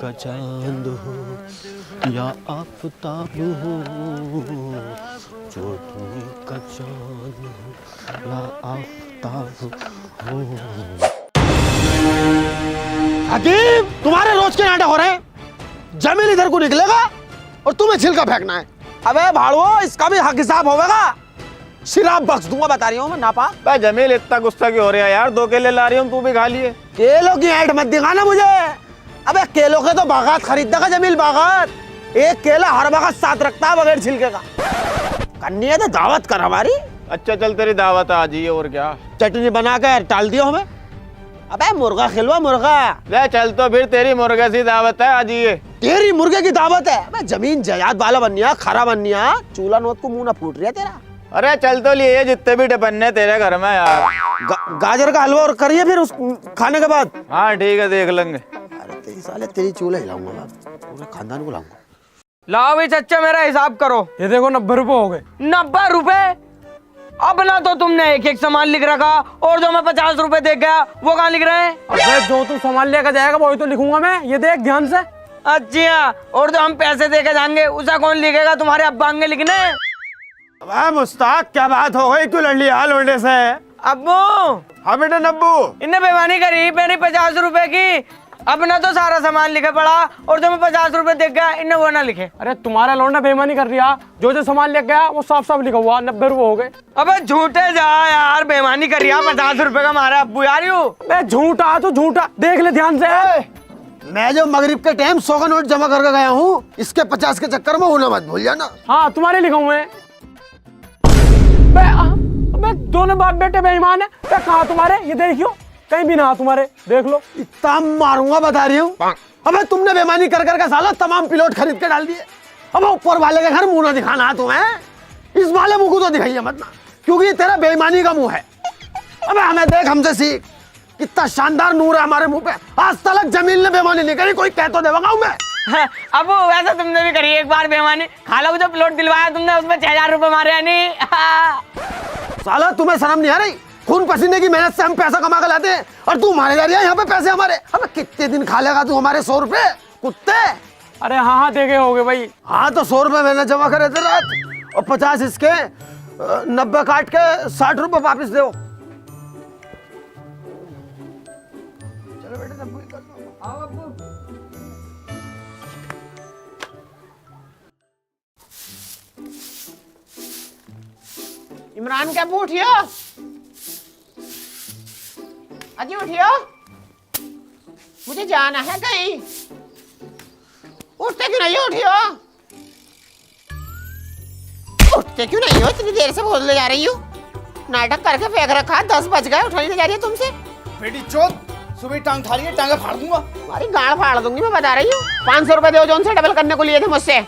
का चांद हो या आफताब हो, चोटी का चांद हो या आफताब हो। हकीम, तुम्हारे रोज के नाटक हो रहे हैं। जमील इधर को निकलेगा और तुम्हें छिलका फेंकना है। अबे भाड़ो, इसका भी हक हिसाब होगा। शराब बख्श दूंगा, बता रही हूँ मैं नापा। भाई जमील इतना गुस्सा क्यों हो रहा है यार? 2 केले ला रही हूँ, तू भी खा लिए। केलों की ऐड मत दिखाना मुझे। अबे केलों के तो बागात खरीदने का जमील, बागात। एक केला हर बागात साथ रखता है बगैर छिलके का। करनी है तो दावत कर हमारी। अच्छा चल, तेरी दावत आज ही है और क्या। चटनी बना कर टाल दियो हमें। अबे मुर्गा खिलवा, मुर्गा। ले चल, तो फिर तेरी मुर्गे सी दावत है आज ये। तेरी मुर्गे की दावत है? अबे जमीन जायदाद वाला बननिया, खरा बननिया। चूल्हा नोत को मुंह ना फूट रही है तेरा। अरे चल तो लिए जितने भी टिपन्ने तेरे घर में यार। गाजर का हलवा और करिए फिर उस खाने के बाद। हाँ ठीक है, देख लेंगे। अरे तेरी साले, तेरी चूल्हा हिलाऊंगा मैं, पूरे खानदान को लाऊंगा। लाओ भाई चच्चा, मेरा हिसाब करो। ये देखो 90 रुपए हो गए। 90 रुपए? अब ना तो तुमने एक एक सामान लिख रखा, और जो मैं 50 रुपए दे गया वो कहाँ लिख रहे हैं? अबे जो तू सामान लेकर जाएगा वही तो लिखूंगा मैं। ये देख ध्यान से। अच्छा, और जो हम पैसे दे के जाएंगे उसे कौन लिखेगा? तुम्हारे अब्बा आएंगे लिखने। अबे मुस्ताक, क्या बात हो गई? तू लड़ लिया लोंडे से? अब्बू। हाँ बेटा नब्बू। इन्हें बेईमानी करी मेरी 50 रुपए की। अब ना तो सारा सामान लिखे पड़ा, और जो मैं 50 रुपए दे गया इन्हें वो ना लिखे। अरे तुम्हारा लौंडा बेईमानी कर रहा। जो जो सामान लेके गया वो साफ साफ लिखा हुआ। 90 रुपए हो गए। अबे झूठे जा यार, बेईमानी कर रही है। 50 रुपए का मारा अब्बू यार यू। मैं झूठा तो झूठा, देख ले ध्यान से। मैं जो मगरिब के टाइम 100 का नोट जमा करके गया हूँ, इसके 50 के चक्कर में होना मत भूल जाना। हाँ तुम्हारे लिखा हुए हैं। दोनों बाप बेटे बेईमान है। कहाँ तुम्हारे? ये देखियो, कहीं भी ना तुम्हारे, देख लो। इतना मारूंगा, बता रही हूँ। अबे तुमने बेईमानी कर करके साला तमाम पिलोट खरीद के डाल दिए। अब ऊपर वाले के घर मुंह ना दिखाना तुम्हें। इस वाले मुंह को तो दिखाइए मत ना, क्योंकि ये तेरा बेईमानी का मुंह है। अबे हमें देख, हमसे सीख। कितना शानदार नूर है हमारे मुंह पे। आज तक जमील ने बेईमानी नहीं करी, कोई कह तो देगा मैं। अब वैसा तुमने भी करी एक बार बेईमानी। खाला को जो प्लॉट दिलवाया तुमने उसमें 6000 रुपए मारे नहीं? साला तुम्हें शर्म नहीं आ रही? खून पसीने की मेहनत से हम पैसा कमा कर लाते हैं, और तू मारे जा रही है यहाँ पे पैसे हमारे। अबे कितने दिन खा लेगा तू हमारे 100 रुपए, कुत्ते? अरे हाँ देखे होगे भाई। हाँ तो 100 रुपए मैंने जमा करे थे रात, और 50 इसके, 90 काट के 60 रुपए वापिस दो। चलो बेटे, सब कर दो। आओ अब्बू। इमरान क्या उठियो? अजी उठियो, मुझे जाना है कहीं। उठते क्यों नहीं हो? उठियो। उठते क्यों नहीं हो? इतनी देर से बोलने जा रही हूँ। नाटक करके फेंक रखा। 10 बज गए, उठाने नहीं जा रही है तुमसे। बेटी चोद, सुबह टांग उठा रही है, टांगे फाड़ दूंगा। तुम्हारी गाड़ फाड़ दूंगी, मैं बता रही हूँ। 500 रुपए दो, जो उनसे डबल करने को लिए थे मुझसे।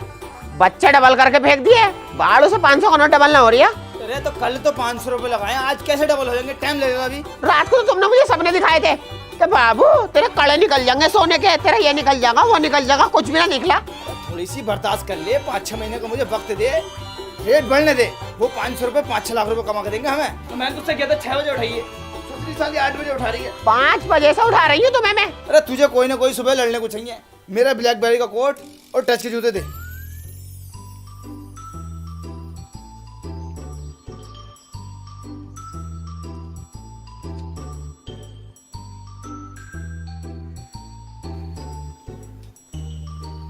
बच्चे डबल करके फेंक दिए। बाड़ू से 500 का नोट डबल ना हो रही है। अरे तो कल तो 500 रुपए लगाए, आज कैसे डबल हो जाएंगे? टाइम लगेगा अभी। रात को तो तुमने मुझे सपने दिखाए थे कि बाबू तेरे कड़े निकल जाएंगे सोने के, तेरा ये निकल जाएगा, वो निकल जाएगा। कुछ भी ना निकला। थोड़ी सी बर्दाश्त कर ले, 5-6 महीने का मुझे वक्त दे, रेट बढ़ने दे। वो 500 रुपए 5-6 लाख रुपए कमा के देंगे हमें। तो मैंने तुझसे कहता 6 बजे उठाइए, दूसरी साली 8 बजे उठा रही है। 5 बजे से उठा रही हूँ तुम्हें मैं। अरे तुझे कोई ना कोई सुबह लड़ने को चाहिए। मेरा ब्लैकबेरी का कोट और टच के जूते दे।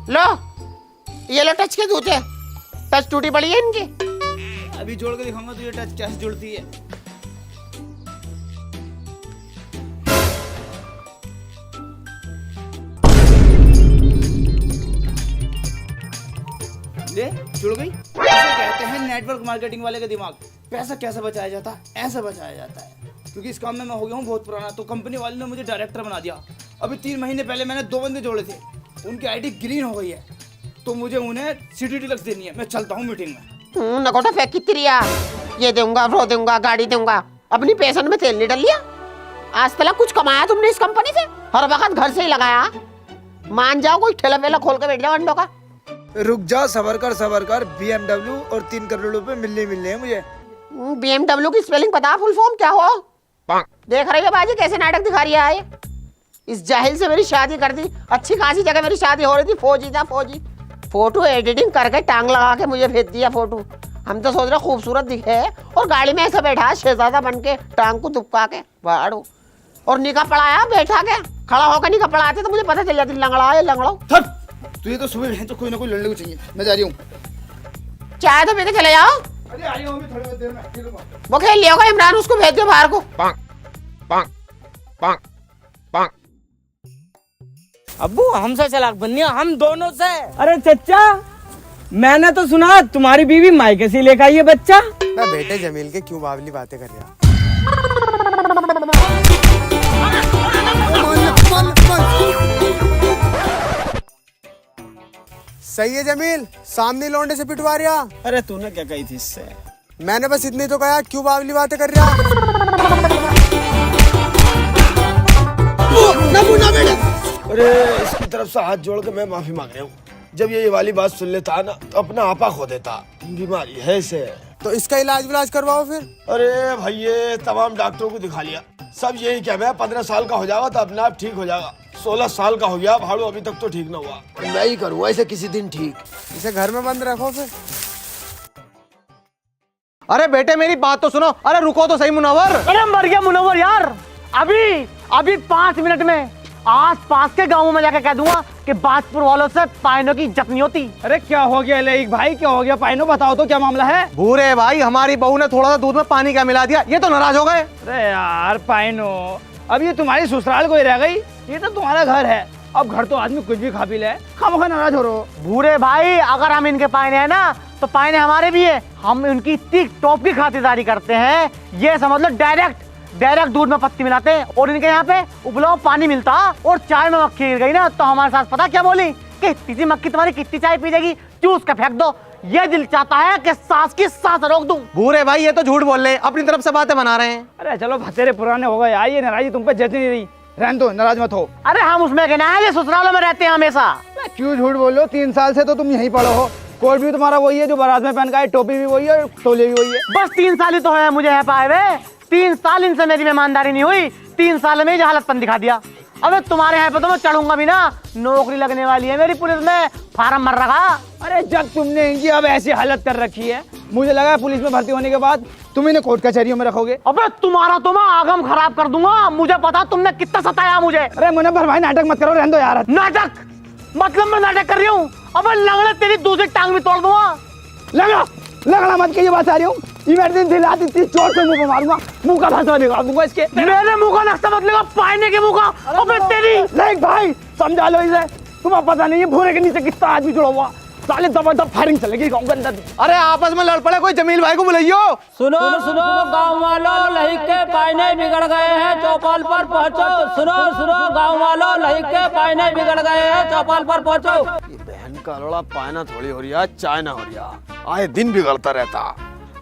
लो, ये लो टच के जूते। टच टूटी पड़ी है इनकी। अभी जोड़ के दिखाऊंगा तुझे टच कैसे जुड़ती है। ले, जुड़ गई। ऐसे कहते हैं नेटवर्क मार्केटिंग वाले का दिमाग। पैसा कैसे बचाया जाता है? ऐसे बचाया जाता है। क्योंकि इस काम में मैं हो गया हूँ बहुत पुराना, तो कंपनी वाले ने मुझे डायरेक्टर बना दिया। अभी 3 महीने पहले मैंने 2 बंदे जोड़े थे, उनकी आईडी ग्रीन हो गई है, तो मुझे उन्हें सिटी डीलक्स देनी है। मैं चलता हूँ मीटिंग में। नकोटा फेंक कितनी रिया। ये दूंगा, वो दूंगा, गाड़ी दूंगा। अपनी पेशन में तेल नहीं डाल लिया। आज तक कुछ कमाया तुमने इस कंपनी से? हर वक्त घर से ही लगाया। मान जाओ, कोई ठेला वेला खोल के बैठ जाओ अंडों का। रुक जा, सबर कर। BMW और 3 करोड़ रुपए मिलने हैं मुझे। BMW की स्पेलिंग पता? फुल फॉर्म क्या हो? देख रही है बाजी कैसे नाटक दिखा रही है। इस जाहिल से मेरी शादी कर दी। अच्छी खासी जगह मेरी शादी हो रही थी, फौजी था फौजी। फोटो एडिटिंग करके टांग लगा के मुझे भेज दिया फोटो। हम तो सोच रहे खूबसूरत दिखे और गाड़ी में ऐसा बैठा है शहजादा बन के, टांग को दुबका के बाड़ू, और निकाह पढ़ाया बैठा के, खड़ा होकर निकाह पढ़ाते तो मुझे पता चल जाती लंगड़ा है लंगड़ो। तुझे तो सुबह है तो कोई ना कोई लड़ने को चाहिए। मैं जा रही हूँ। चाय तो पी के चले जाओ। अरे आ रही हूँ, अभी थोड़ी बहुत देर में खेलूंगा। वो खेल लिया होगा इमरान, उसको भेज दो बाहर को। अब्बू हमसे चालाक बननी है, हम दोनों से। अरे चचा, मैंने तो सुना तुम्हारी बीवी मायके से लेकर आई है बच्चा। मैं बेटे जमील के क्यों बावली बातें कर रहा। सही है जमील, सामने लौंडे से पिटवा रहा। अरे तूने क्या कही थी इससे? मैंने बस इतनी तो कहा, क्यों बावली बातें कर रहा। अरे इसकी तरफ से हाथ जोड़ के मैं माफी मांग रहा हूँ। जब ये वाली बात सुन लेता ना तो अपना आपा खो देता। बीमारी है इसे। तो इसका इलाज करवाओ फिर। अरे भाई ये तमाम डॉक्टरों को दिखा लिया, सब यही क्या मैं 15 साल का हो जाएगा तो अपने आप ठीक हो जाएगा। 16 साल का हो गया भाड़ू, अभी तक तो ठीक ना हुआ। मैं ही करूँगा इसे किसी दिन ठीक। इसे घर में बंद रखो फिर। अरे बेटे मेरी बात तो सुनो। अरे रुको तो सही मुनव्वर। अरे मर गया मुनव्वर यार। अभी 5 मिनट में आस पास के गांवों में जाकर कह दूंगा कि बाजपुर वालों से पाइनों की इज्जत नहीं होती। अरे क्या हो गया लेक भाई, क्या हो गया? पाइनो बताओ तो क्या मामला है? भूरे भाई, हमारी बहू ने थोड़ा सा दूध में पानी क्या मिला दिया, ये तो नाराज हो गए। अरे यार पाइनो, अब ये तुम्हारी ससुराल कोई रह गई? ये तो तुम्हारा घर है। अब घर तो आदमी कुछ भी खा पी ले, खामोखा नाराज हो रहो। भूरे भाई, अगर हम इनके पाइने हैं ना तो पाइने हमारे भी है। हम उनकी इतनी टॉप की खातिरदारी करते हैं, ये समझ लो डायरेक्ट दूध में पत्ती मिलाते हैं। और इनके यहाँ पे उबला पानी मिलता और चाय में मक्खी गिर गई ना तो हमारे साथ पता क्या बोली कि इतनी सी मक्खी तुम्हारी कितनी चाय पी जाएगी, चूस के फेंक दो। ये दिल चाहता है कि सांस की सांस रोक दूं। भूरे भाई ये तो झूठ बोल रहे हैं, अपनी तरफ से बातें बना रहे हैं। अरे चलो भतेरे पुराने हो गए, आइए नाराजी तुम पे जचनी नहीं रही, रहने दो, नाराज मत हो। अरे हम उसमें कहना है ये ससुरालों में रहते हैं हमेशा। क्यों झूठ बोल रहे हो? 3 साल से तो तुम यहीं पड़ो हो। कोट भी तुम्हारा वही है जो बारात में पहन का है, टोपी भी वही है, तौलिया भी वही है। बस 3 साल ही तो है मुझे यहाँ पाए हुए। 3 साल इनसे मेरी मेहमानदारी नहीं हुई, 3 साल में ही हालतपन दिखा दिया। अबे तुम्हारे यहाँ पे तो मैं चढ़ूंगा भी ना, नौकरी लगने वाली है मेरी पुलिस में, फार्म भर रखा। अरे जब तुमने इनकी अब ऐसी हालत कर रखी है, मुझे लगा पुलिस में भर्ती होने के बाद तुम इन्हें कोर्ट कचहरियों में रखोगे। अबे तुम्हारा तो मैं आगम खराब कर दूंगा, मुझे पता तुमने कितना सताया मुझे। अरे मुनव्वर भाई नाटक मत करो, रहने दो यार। नाटक मतलब मैं नाटक कर रही हूँ? अबे लंगड़े तेरी दूसरी टांग भी तोड़ दूंगा। लगड़ा मत के ये बात आ रही हूँ। इमरजेंसी लाती थी, चोट से मुंह पे मारूंगा, मुंह का भाषा निकाल दूंगा इसके। मेरे मुंह का नक्शा मत लगा, पाइने के मुंह का। अबे तेरी लेक भाई समझा लो इसे, तुम्हें पता नहीं है भूरे के नीचे कितना आदमी जुड़ा हुआ। साले दबा फायरिंग चलेगी गाँव के अंदर। अरे आपस में लड़ पड़े, कोई जमील भाई को बुलाइयो। सुनो गांव वालों, लही के पाइने बिगड़ गए हैं, चौपाल पर पहुंचो। सुनो गांव वालों, लही के पाइने बिगड़ गए हैं, चौपाल पर पहुंचो। बहन का लोड़ा पाना थोड़ी हो रही है, चाय ना हो रही है, आए दिन बिगड़ता रहता।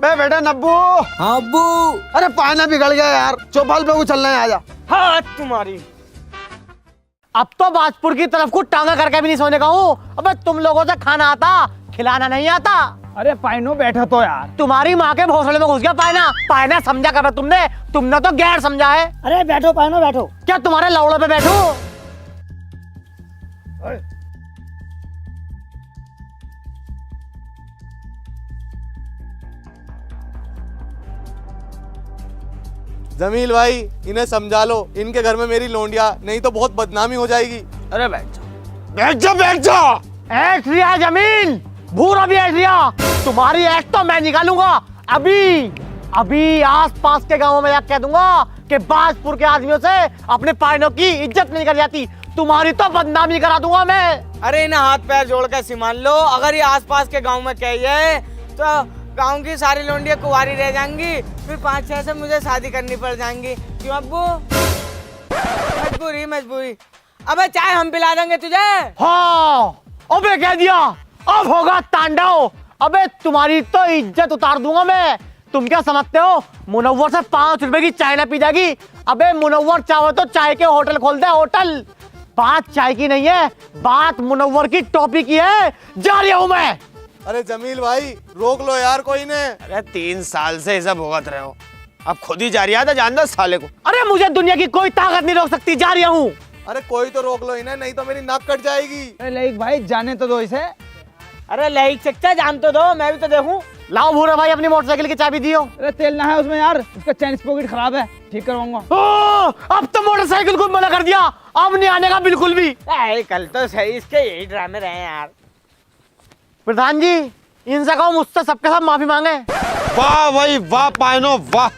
बे बेटा नब्बू। हाँ अब्बू। अरे पाना बिगड़ गया यार, चौपाल पे उछलना है, आजा। हाँ तुम्हारी अब तो बाजपुर की तरफ को टांगा करके भी नहीं सोने का हूँ। अबे तुम लोगों से खाना आता, खिलाना नहीं आता। अरे पाइनो बैठो तो यार। तुम्हारी माँ के भोसले में घुस गया पायना समझा कर तुमने तो गैर समझा है। अरे बैठो पाइनो बैठो। क्या तुम्हारे लौड़े पे बैठू? जमील भाई इन्हें समझा लो, इनके घर में मेरी लोंडिया, नहीं तो बहुत बदनामी हो जाएगी। अरे बैठ जा बैठ जा बैठ जा। ऐश रिया जमीन, भूरा भी ऐश रिया, तुम्हारी ऐश तो मैं निकालूंगा। अभी आस पास के गांवों में कह दूंगा कि बाजपुर के आदमियों से अपने पाइनों की इज्जत नहीं कर जाती, तुम्हारी तो बदनामी करा दूंगा मैं। अरे इन्हें हाथ पैर जोड़ के सिमान लो, अगर ये आसपास के गांव में कहिए तो गांव की सारी लोंडियां कुंवारी रह जाएंगी, फिर 5-6 से मुझे शादी करनी पड़ जाएंगी। क्यों अब्बू? मजबूरी। अबे चाय हम पिला देंगे तुझे। हाँ अबे कह दिया, अब होगा तांडव। अबे तुम्हारी तो इज्जत उतार दूंगा मैं। तुम क्या समझते हो मुनव्वर से 5 रुपए की चाय ना पी जाएगी? अबे मुनव्वर चाहो तो चाय के होटल खोल दे, होटल। बात चाय की नहीं है, बात मुनव्वर की टॉपी की है। जा रहा हूं मैं। अरे जमील भाई रोक लो यार कोई ने। अरे 3 साल से ऐसा भुगत रहे हो, अब खुद ही जा रही है, जान दो साले को। अरे मुझे दुनिया की कोई ताकत नहीं रोक सकती, जा रहा हूँ। अरे कोई तो रोक लो इन्हें, नहीं तो मेरी नाक कट जाएगी। अरे लाइक भाई जाने तो दो इसे। अरे लाइक चच्चा जान तो दो, मैं भी तो देखूं। लाओ भूरा भाई अपनी मोटरसाइकिल की चाबी दियो। अरे तेल ना है उसमें यार, उसका चैन स्पॉकेट खराब है, ठीक करवाऊंगा। अब तो मोटरसाइकिल को मना कर दिया, अब नहीं आने का बिल्कुल भी। कल तो सही इसके यही ड्रामे रहे हैं यार। प्रधान जी इनसे कहो मुझसे सबके साथ माफी मांगे। वाह भाई वाह पायनो वाह।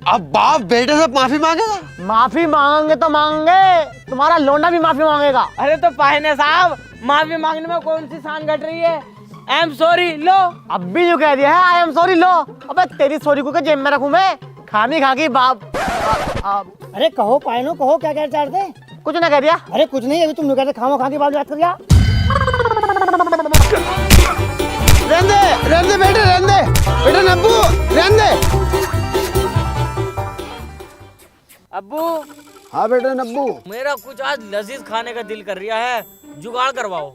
अब बाप बेटे से माफी मांगेगा? माफी मांगेंगे तो मांगेंगे, तुम्हारा लोंडा भी माफी मांगेगा। अरे तो पाहने साहब, माफी मांगने में कौन सी शान घट रही है? आई एम सॉरी लो। अब भी जो कह दिया है आई एम सॉरी लो। अबे तेरी सॉरी को जेब में रखूं मैं? खामी खा गई बाप। अरे कहो पायनो कहो, क्या कहना चाहते? कुछ ना कह दिया। अरे कुछ नहीं, अभी तुम कहते खामो खा के बाद बात कर दिया। रहने दे बेटे, रहने दे बेटे नब्बू, रहने दे। अब्बू हाँ बेटे नब्बू। मेरा कुछ आज लजीज खाने का दिल कर रहा है, जुगाड़ करवाओ।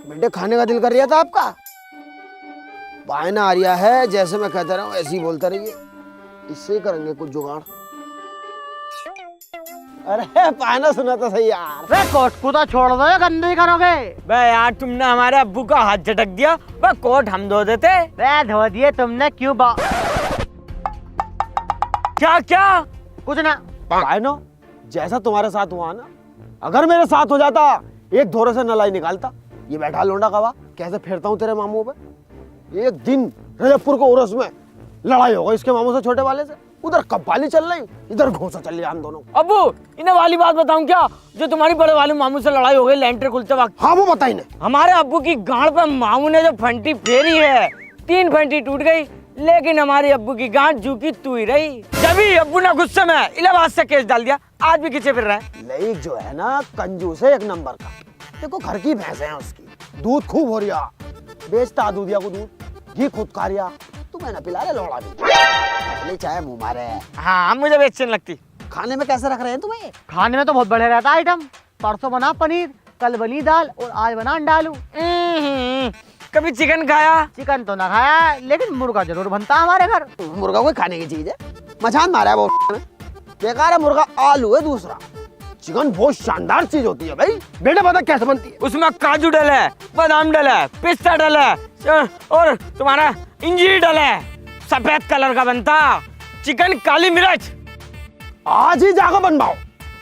बेटे खाने का दिल कर रहा था आपका? पायना आ रहा है, जैसे मैं कहता रहा हूँ ऐसे ही बोलता रहिए, इससे ही करेंगे कुछ जुगाड़। अरे पायना सुना तो सही यार। वे कोट को तो छोड़ दो, गंदे ही करोगे। बे यार तुमने हमारे अब्बू का हाथ झटक दिया, बे कोट हम धो देते। वे धो दिए तुमने क्यों क्या क्या? कुछ ना। पायनो जैसा तुम्हारे साथ हुआ ना, अगर मेरे साथ हो जाता, एक धोरे से नलाई निकालता। ये बैठा लोंडा कवा, कैसे फेरता हूँ तेरे मामू पे। एक दिन रजबपुर को उर्स में लड़ाई हो गई इसके मामू से, छोटे वाले से। उधर कब्बाली चल रही, इधर घोंसा चल रही हम दोनों। अब्बू इन्हें वाली बात बताऊं क्या, जो तुम्हारी बड़े वाले मामू से लड़ाई हो गई लेंटर खुलते वक्त? हाँ वो बताई ने। हमारे अब्बू की गांड पे मामू ने जो फंटी फेरी है, 3 फंटी टूट गई, लेकिन हमारे अब्बू की गांड जू की तू ही रही। जब अब्बू ने गुस्से में इलाहाबाद से केस डाल दिया, आज भी खींचे फिर रहा है। लेक जो है ना कंजूस है एक नंबर का। देखो घर की भैंस है उसकी, दूध खूब हो रिया, बेचता दूधिया को दूध, घी खुद खा रिया। तुम्हें ना पिला ले लोड़ा भी, चाहे मुँह मारे। हाँ मुझे भी अच्छी नहीं लगती। खाने में कैसे रख रहे हैं तुम्हें? खाने में तो बहुत बढ़िया रहता आइटम। परसों बना पनीर, कल बनी दाल और आज बना अंडा आलू। कभी चिकन खाया? चिकन तो ना खाया, लेकिन मुर्गा जरूर बनता है हमारे घर। मुर्गा कोई खाने की चीज है? मचान मारा है वो बेकार है मुर्गा। आलू है दूसरा, चिकन बहुत शानदार चीज होती है भाई। बेटा पता कैसे बनती है? उसमें काजू डला है, बादाम डला है, पिस्ता डला है और तुम्हारा इंजीर डला है, सफेद कलर का बनता चिकन। काली मिर्च आज ही जाकर बनवाओ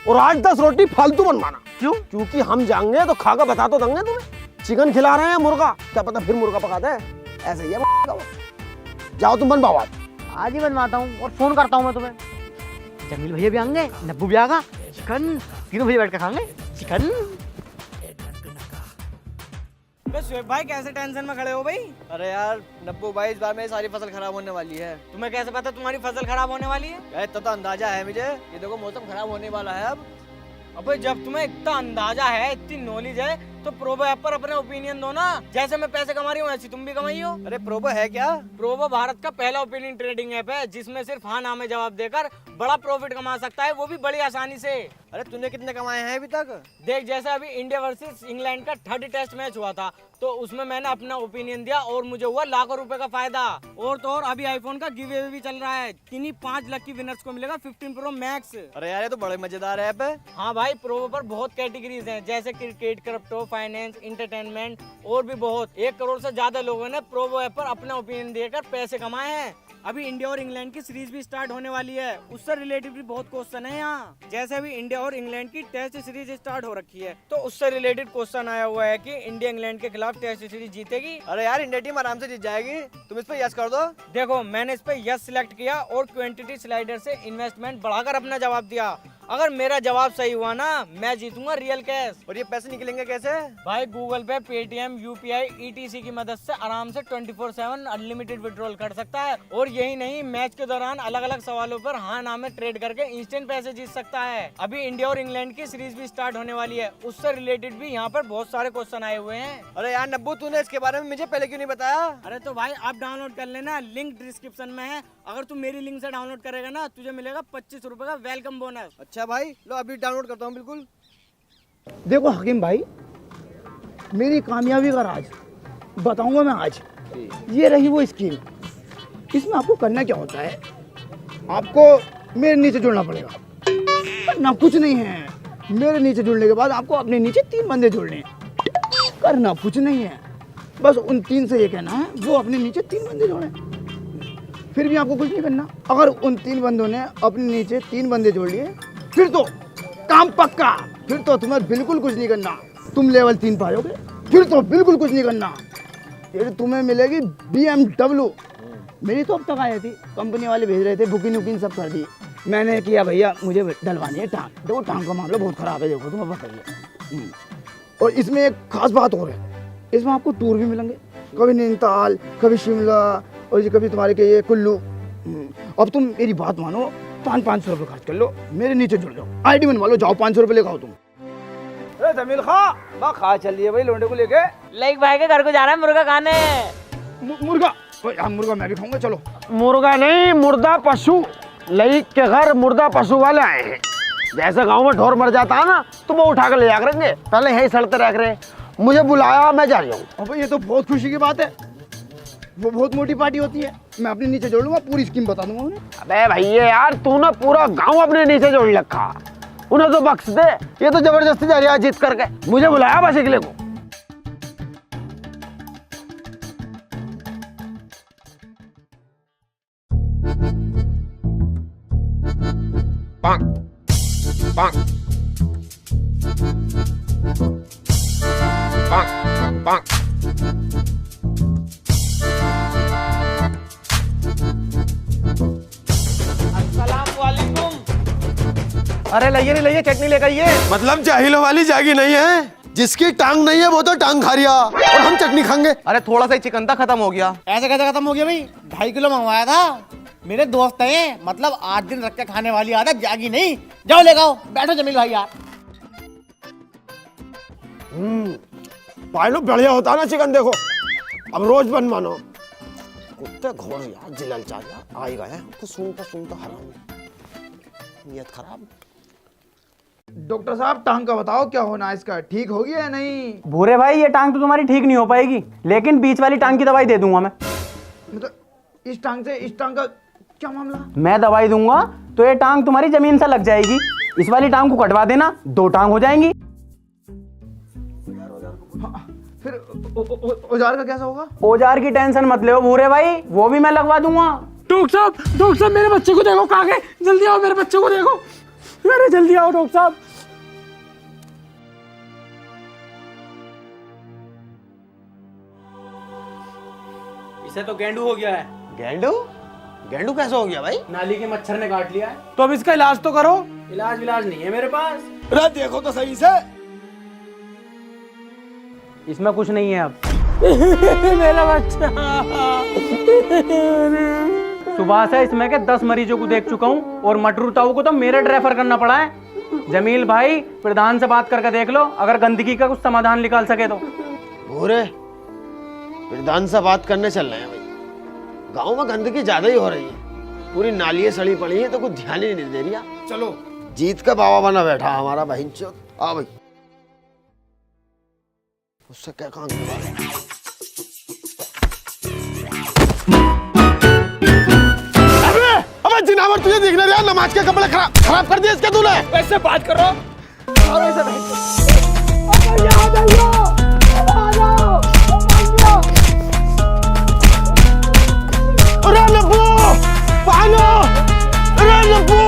और 8-10 रोटी फालतू बनवाना। क्यों? क्योंकि हम जाएंगे तो खाकर बता तो देंगे तुम्हें। चिकन खिला रहे हैं, मुर्गा क्या पता फिर मुर्गा पकाते हैं। ऐसे ही है वो। जाओ तुम बनवाओ आज ही बनवाता हूँ और फोन करता हूँ मैं तुम्हें। जमील भैया भी आएंगे, नब्बू भी आएगा, चिकन तीनों भैया बैठ कर खाएंगे चिकन। शुएब भाई कैसे टेंशन में खड़े हो भाई? अरे यार नब्बू भाई, इस बार मेरी सारी फसल खराब होने वाली है। तुम्हें कैसे पता तुम्हारी फसल खराब होने वाली है? यार इतना तो अंदाजा है मुझे, ये देखो मौसम खराब होने वाला है अब। अबे जब तुम्हें इतना अंदाजा है, इतनी नॉलेज है, तो प्रोबो ऐप पर अपने ओपिनियन दो ना। जैसे मैं पैसे कमा रही हूँ ऐसी तुम भी कमाई हो। अरे प्रोबो है क्या? प्रोबो भारत का पहला ओपिनियन ट्रेडिंग ऐप है, जिसमें सिर्फ हाँ ना में जवाब देकर बड़ा प्रॉफिट कमा सकता है, वो भी बड़ी आसानी से। अरे तूने कितने कमाए हैं अभी तक? देख जैसे अभी इंडिया वर्सेस इंग्लैंड का 3rd टेस्ट मैच हुआ था, तो उसमें मैंने अपना ओपिनियन दिया और मुझे हुआ लाखों रुपए का फायदा। और तो और अभी आईफोन का गिव अवे भी चल रहा है, किन्हीं 5 लकी विनर्स को मिलेगा 15 प्रो मैक्स। अरे यार ये तो बड़े मजेदार ऐप है। हाँ भाई प्रोबो पर बहुत कैटेगरीज हैं, जैसे क्रिकेट, क्रिप्टो, फाइनेंस, एंटरटेनमेंट और भी बहुत। 1 करोड़ से ज्यादा लोगों ने प्रोबो ऐप पर अपना ओपिनियन देकर पैसे कमाए हैं। अभी इंडिया और इंग्लैंड की सीरीज भी स्टार्ट होने वाली है, उससे रिलेटेड भी बहुत क्वेश्चन है यहाँ। जैसे अभी इंडिया और इंग्लैंड की टेस्ट सीरीज स्टार्ट हो रखी है, तो उससे रिलेटेड क्वेश्चन आया हुआ है कि इंडिया इंग्लैंड के खिलाफ टेस्ट सीरीज जीतेगी। अरे यार इंडिया टीम आराम से जीत जाएगी, तुम इस पे यस कर दो। देखो मैंने इस पे यस सिलेक्ट किया और क्वांटिटी स्लाइडर से इन्वेस्टमेंट बढ़ाकर अपना जवाब दिया। अगर मेरा जवाब सही हुआ ना, मैं जीतूंगा रियल कैश। और ये पैसे निकलेंगे कैसे? भाई गूगल पे, पेटीएम, यूपीआई, ईटीसी की मदद से आराम से 24/7 अनलिमिटेड विड्रॉल कर सकता है। और यही नहीं, मैच के दौरान अलग अलग सवालों पर हाँ ना में ट्रेड करके इंस्टेंट पैसे जीत सकता है। अभी इंडिया और इंग्लैंड की सीरीज भी स्टार्ट होने वाली है, उससे रिलेटेड भी यहाँ पर बहुत सारे क्वेश्चन आए हुए हैं। अरे यार नब्बू, तूने इसके बारे में मुझे पहले क्यों नहीं बताया? अरे तो भाई आप डाउनलोड कर लेना, लिंक डिस्क्रिप्शन में है। अगर तू मेरी लिंक से डाउनलोड करेगा ना, तुझे मिलेगा 25 रुपए का वेलकम बोनस। अच्छा भाई, लो अभी डाउनलोड करता हूँ बिल्कुल। देखो हकीम भाई, मेरी कामयाबी का राज बताऊंगा मैं आज। ये रही वो स्कीम। इसमें आपको करना क्या होता है, आपको मेरे नीचे जुड़ना पड़ेगा ना, कुछ नहीं है। मेरे नीचे जुड़ने के बाद आपको अपने नीचे 3 बंदे जोड़ने हैं, करना कुछ नहीं है। बस उन 3 से ये कहना है वो अपने नीचे 3 बंदे जोड़ें, फिर भी आपको कुछ नहीं करना। अगर उन 3 बंदों ने अपने नीचे 3 बंदे जोड़ लिए फिर तो काम पक्का, फिर तो तुम्हें बिल्कुल कुछ नहीं करना। तुम लेवल 3 पाओगे, फिर तो बिल्कुल कुछ नहीं करना। फिर तुम्हें मिलेगी BMW। मेरी तो अब तक आई थी, कंपनी वाले भेज रहे थे, बुकिंग वुकिंग सब कर दी। मैंने किया भैया मुझे डलवानी है टांग। देखो टांग का मामला बहुत खराब है, देखो तुम्हें बताइए। और इसमें एक खास बात और है, इसमें आपको टूर भी मिलेंगे, कभी नैनीताल, कभी शिमला और ये कभी तुम्हारे के ये कुल्लू। अब तुम मेरी बात मानो, 500 रुपये खर्च कर लो, मेरे नीचे जुड़ जाओ, ID बनवा लो, जाओ 500 रुपये लेकर आओ तुम। अरे जमील खा चल रही है भाई लोंडे को लेके। लाइक भाई के घर को जा रहा है मुर्गा खाने। मुर्गा? हम मुर्गा मैं भी खाऊंगा, चलो। मुर्गा नहीं, मुर्दा पशु। लई के घर मुर्दा पशु वाले आए हैं। जैसे गांव में ढोर मर जाता है ना, तो वो उठा कर ले जा करेंगे, पहले यही सड़ते रख रहे। मुझे बुलाया, मैं जा रहा हूँ। अब ये तो बहुत खुशी की बात है, वो बहुत मोटी पार्टी होती है। मैं अपने नीचे जोड़ लूंगा, पूरी स्कीम बता दूंगा उन्हें। अबे भैया यार, तूने पूरा गांव अपने नीचे जोड़ रखा, उन्हें तो बख्श दे। ये तो जबरदस्ती जा रहा है जीत करके। मुझे बुलाया बस इकले को। अरे लाइए चटनी लेकर आइए। मतलब जाहिलों वाली जागी नहीं है, जिसकी टांग नहीं है वो तो टांग खा रिया और हम चटनी खाएंगे। अरे थोड़ा सा ही चिकन था, खत्म हो गया। ऐसे कैसे खत्म हो गया भाई? 2.5 किलो मंगवाया था, मेरे दोस्त हैं, मतलब 8 दिन रख के खाने वाली आदत जागी नहीं। जाओ ले आओ, बैठो जमील भाई यार। पायलो बढ़िया होता ना चिकन, देखो अब रोज बन मानो। कुत्ते घोड़ यार, जिलल चाह यार आएगा है, तो सुनता हराम, नियत खराब। डॉक्टर साहब टांग का बताओ क्या होना है इसका, ठीक होगी या नहीं? भूरे भाई ये टांग तो तुम्हारी ठीक नहीं हो पाएगी, लेकिन बीच वाली टांग की दवाई दे दूंगा मैं। मतलब इस टांग से इस टांग का क्या मामला? मैं दवाई दूंगा तो ये टांग तुम्हारी जमीन से लग जाएगी। इस वाली टांग को कटवा देना, 2 टांग हो जाएंगी। फिर औजार का कैसा होगा? औजार की टेंशन मत लो भूरे भाई, वो भी मैं लगवा दूंगा। डॉक्टर साहब मेरे बच्चे को देखो, कहाँ गए? जल्दी आओ, मेरे बच्चे को देखो। अरे जल्दी आओ डॉक्टर साहब। इसे तो गेंडू हो गया है। गेंडू? गेंडू कैसे हो गया भाई? नाली के मच्छर ने काट लिया है। तो अब इसका इलाज तो करो। इलाज नहीं है मेरे पास। अरे देखो तो सही से। इसमें कुछ नहीं है अब। मेरा बच्चा। सुबह से इसमें के 10 मरीजों को देख चुका हूँ और मटरू ताऊ को तो मेरे रेफर करना पड़ा है। जमील भाई प्रधान से बात करके देख लो, अगर गंदगी का कुछ समाधान निकाल सके तो। भूरे, प्रधान से बात करने चल रहे हैं भाई। गांव में गंदगी ज्यादा ही हो रही है, पूरी नालियां सड़ी पड़ी हैं, तो कुछ ध्यान ही नहीं दे रही। चलो जीत का बाबा बना बैठा हमारा बहिंचोद। आ भाई, उससे क्या काम करवा? अबे जिनावर, तुझे देखने दिया? नमाज के कपड़े खराब कर दिए इसके तूने। ऐसे बात करो। अरे नब्बू, पानो, अरे नब्बू,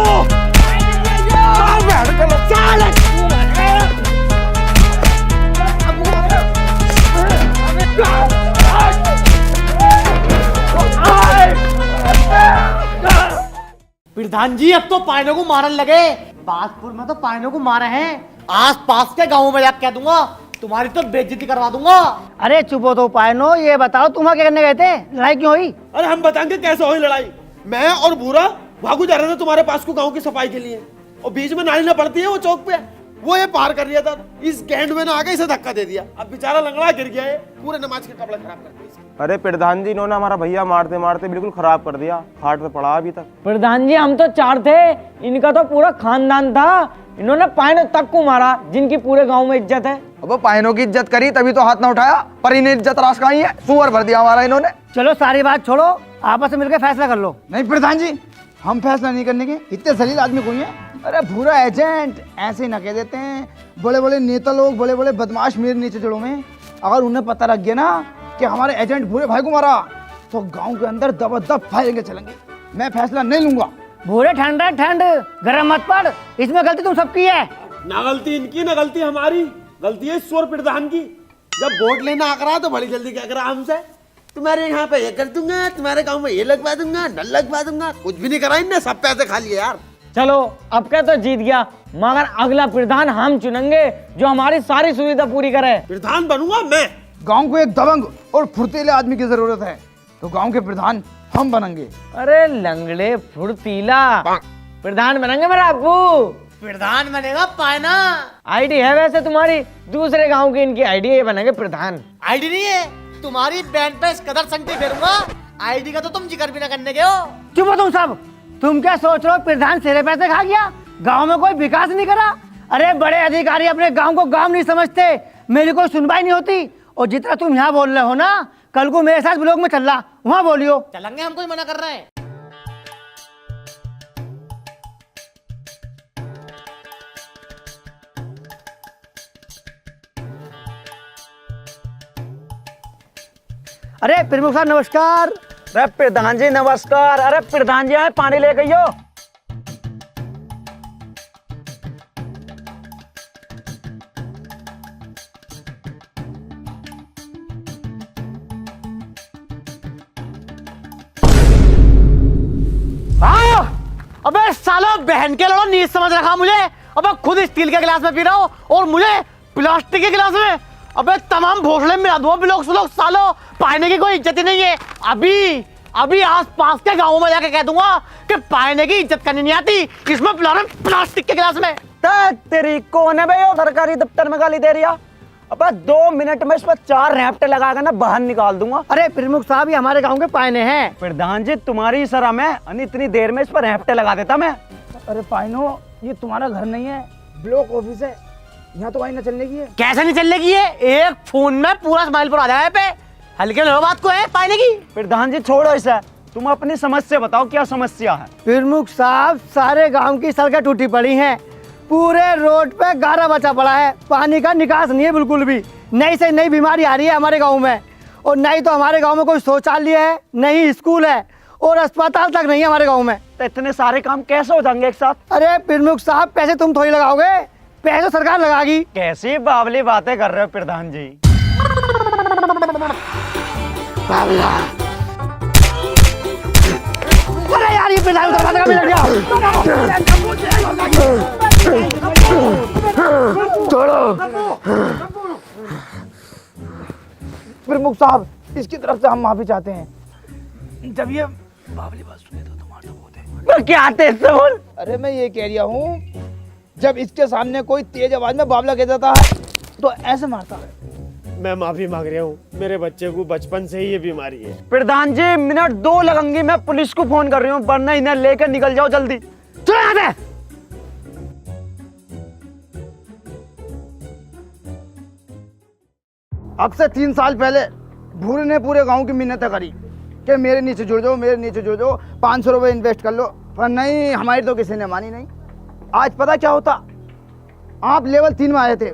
प्रधान जी अब तो पायनों को मारने लगे। बागपुर में तो पायनों को मारे हैं, आस पास के गाँव में जाकर कह दूंगा तुम्हारी तो बेइज्जती करवा दूंगा। अरे चुप हो तो पायनो, ये बताओ तुम क्या करने गए थे? लड़ाई क्यों हुई? अरे हम बताएंगे कैसे हुई लड़ाई। मैं और भूरा भागू जा रहे थे तुम्हारे पास को गांव की सफाई के लिए, और बीच में नाली ना पड़ती है वो चौक पे, वो ये पार कर लिया था। इस गेंड में ना आके इसे धक्का दे दिया, अब बेचारा लंगड़ा गिर गया है, पूरे नमाज के कपड़े खराब कर दिए। अरे प्रधान जी, इन्होंने हमारा भैया मारते मारते बिल्कुल खराब कर दिया, खाट पे पड़ा अभी तक। प्रधान जी हम तो 4 थे, इनका तो पूरा खानदान था। इन्होंने पायनों तक को मारा जिनकी पूरे गांव में इज्जत है। अब पायनों की इज्जत करी तभी तो हाथ ना उठाया, पर इन्हें इज्जत रास कहाँ है, सुअर भर दिया हमारा इन्होंने। चलो सारी बात छोड़ो, आपस में मिलकर फैसला कर लो। नहीं प्रधान जी, हम फैसला नहीं करने के, इतने जलील आदमी कोई है। अरे भूरा एजेंट ऐसे न कह देते हैं, बड़े बड़े नेता लोग, बड़े बड़े बदमाश मेरे नीचे जड़ों में, अगर उन्हें पता लग गया ना कि हमारे एजेंट भूरे भाई को मारा तो गांव के अंदर दबदब फायरिंग चलेंगे। मैं फैसला नहीं लूंगा। भूरे ठंड गरम मत पड़, इसमें गलती तुम सबकी है। ना गलती इनकी ना गलती हमारी, गलती है ईश्वर प्रधान की। जब वोट लेना आ रहा तो बड़ी जल्दी क्या करा हमसे, तुम्हारे यहाँ पे ये कर दूंगा, तुम्हारे गांव में ये लगवा दूंगा, नल लगवा दूंगा। कुछ भी नहीं करा इनने, सब पैसे खा लिए यार। चलो अब क्या तो जीत गया, मगर अगला प्रधान हम चुनेंगे जो हमारी सारी सुविधा पूरी करे। प्रधान बनूंगा मैं। गांव को एक दबंग और फुर्तीले आदमी की जरूरत है, तो गांव के प्रधान हम बनेंगे। अरे लंगड़े फुर्तीला प्रधान बनेंगे मेरा अब्बू। प्रधान बनेगा पायना। आईडी है वैसे तुम्हारी, दूसरे गांव की इनकी आईडी है, बनेंगे प्रधान। आईडी नहीं है तुम्हारी, बैंड पे इस कदर संगति फेरूंगा, आईडी का तो तुम जिक्र भी ना करने के हो। चुप हो तुम सब, तुम क्या सोच रहे हो प्रधान तेरे पैसे खा गया, गांव में कोई विकास नहीं करा। अरे बड़े अधिकारी अपने गांव को गांव नहीं समझते, मेरी कोई सुनवाई नहीं होती। और जितना तुम यहाँ बोल रहे हो ना, कल को मेरे साथ ब्लॉक में चल रहा, वहाँ बोलियो। चलेंगे, हम कोई मना कर रहे हैं। अरे प्रमुख साहब नमस्कार। अरे प्रधान जी नमस्कार। अरे प्रधान जी आए पानी ले गई हो। अबे सालो बहन के लड़ो, नीच समझ रखा मुझे। अबे खुद स्टील के गिलास में पी रहा हो और मुझे प्लास्टिक के गिलास में। अबे तमाम भोसले में दो लोग सालो, पानी की कोई इज्जत ही नहीं है। अभी आस पास के गाँव में जाके कह दूंगा कि पानी की इज्जत करनी नहीं आती, इसमें पिला रहे प्लास्टिक के गिलास में। तेरी कौन है भाई सरकारी दफ्तर में गाली दे रही है? अब 2 मिनट में इस पर 4 रैप्टे लगाकर ना बाहर निकाल दूंगा। अरे प्रमुख साहब ये हमारे गांव के पायने हैं। प्रधान जी तुम्हारी शर्म है, इतनी देर में इस पर रैप्टे लगा देता मैं। अरे पाइनो, ये तुम्हारा घर नहीं है, ब्लॉक ऑफिस है, यहाँ तो वाई न चलने की है। कैसे नहीं चलने की है, एक फोन में पूरा स्माइल पर आ जाए पे। हल्के लो बात को है पाने की। प्रधान जी छोड़ो इसे, तुम अपनी समस्या बताओ, क्या समस्या है? प्रमुख साहब सारे गांव की सड़कें टूटी पड़ी हैं, पूरे रोड पे गारा बचा पड़ा है, पानी का निकास नहीं है बिल्कुल भी। नई से नई बीमारी आ रही है हमारे गांव में, और नहीं तो हमारे गांव में कोई शौचालय है, नहीं स्कूल है, और अस्पताल तक नहीं है हमारे गांव में। तो इतने सारे काम कैसे हो जाएंगे एक साथ? अरे प्रमुख साहब पैसे तुम थोड़ी लगाओगे, पैसे सरकार लगाएगी। कैसी बावली बातें कर रहे हो प्रधान जी? अरे यार ये प्रधान दरवाजे का भी लग गया। प्रमुख साहब इसकी तरफ से हम माफी चाहते हैं। जब ये बावली बात सुने तो तुम्हारा तो बहुत है। तो क्या आते इससे बोल। अरे मैं ये कह रहा हूँ, जब इसके सामने कोई तेज आवाज में बावला कह देता है तो ऐसे मारता है। मैं माफी मांग रहा हूँ, मेरे बच्चे को बचपन से ही ये बीमारी है। प्रधान जी मिनट 2 लगेंगे, मैं पुलिस को फोन कर रही हूँ, वरना इन्हें लेकर निकल जाओ जल्दी। चलो यहाँ से। अब से 3 साल पहले भूरे ने पूरे गांव की मिन्नतें करी कि मेरे नीचे जुड़ जाओ, मेरे नीचे जुड़ जाओ, 500 रुपये इन्वेस्ट कर लो, पर नहीं, हमारी तो किसी ने मानी नहीं। आज पता क्या होता, आप लेवल 3 में आए थे,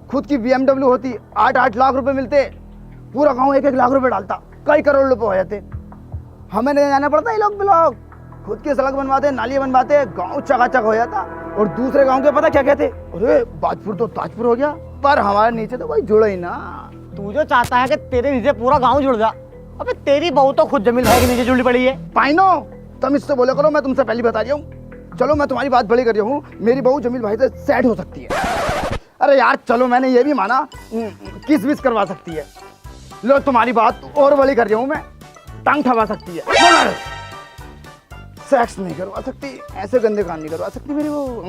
खुद की BMW होती, 8-8 लाख रुपए मिलते, पूरा गांव 1-1 लाख रुपए डालता, कई करोड़ रुपए हो जाते। हमें नहीं जाना पड़ता ये लोग ब्लॉक, खुद की सड़क बनवाते, नाली बनवाते, गांव चकाचक हो जाता। और दूसरे गांव के पता क्या कहते, अरे बाजपुर तो ताजपुर हो गया, पर हमारे नीचे तो कोई जुड़ा ही ना। तू जो चाहता है कि तेरे नीचे पूरा गांव जुड़ जा, अबे तेरी बहू तो खुद जमीन है कि नीचे जुड़ी पड़ी है। पाइनो तुम इससे बोले करो, मैं तुमसे पहले बता रही हूँ। चलो मैं तुम्हारी बात बड़ी कर रही हूँ, मेरी बहू जमील भाई से सेट हो सकती है। अरे यार चलो, मैंने ये भी माना किस विस करवा सकती है। लो तुम्हारी बात और बड़ी कर रही हूँ मैं, टांग ठवा सकती है, सेक्स नहीं करवा सकती, ऐसे गंदे काम नहीं करवा सकती मेरी बहू।